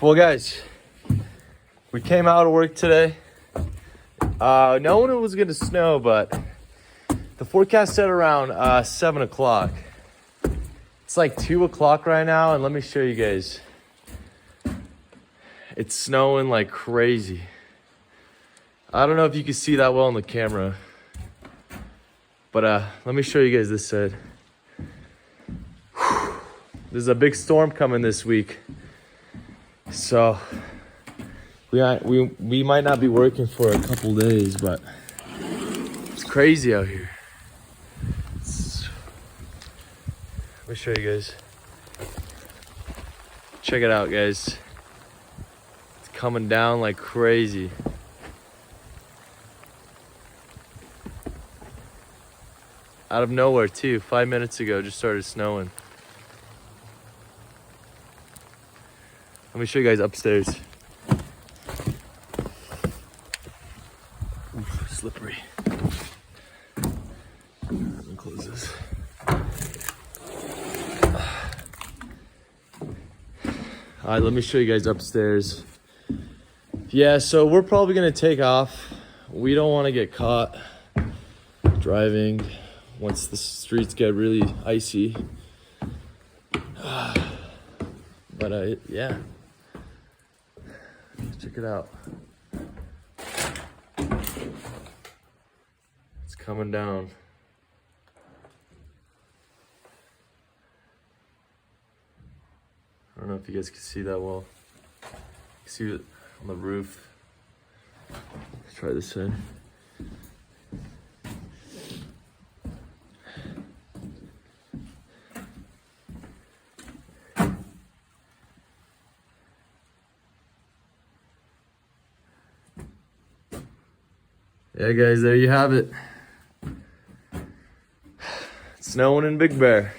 Well, guys, we came out of work today. Knowing it was gonna snow, but the forecast said around 7 o'clock. It's like 2 o'clock right now, and let me show you guys. It's snowing like crazy. I don't know if you can see that well on the camera, but let me show you guys this side. There's a big storm coming this week, so we might not be working for a couple days, but it's crazy out here. Let me show you guys. Check it out, guys. It's coming down like crazy. Out of nowhere too. 5 minutes ago, just started snowing. Let me show you guys upstairs. Oof, slippery. Let me close this. All right, let me show you guys upstairs. Yeah, so we're probably gonna take off. We don't want to get caught driving once the streets get really icy. But yeah, check it out. It's coming down. I don't know if you guys can see that well. You can see it on the roof. Let's try this side. Yeah, guys, there you have it. It's snowing in Big Bear.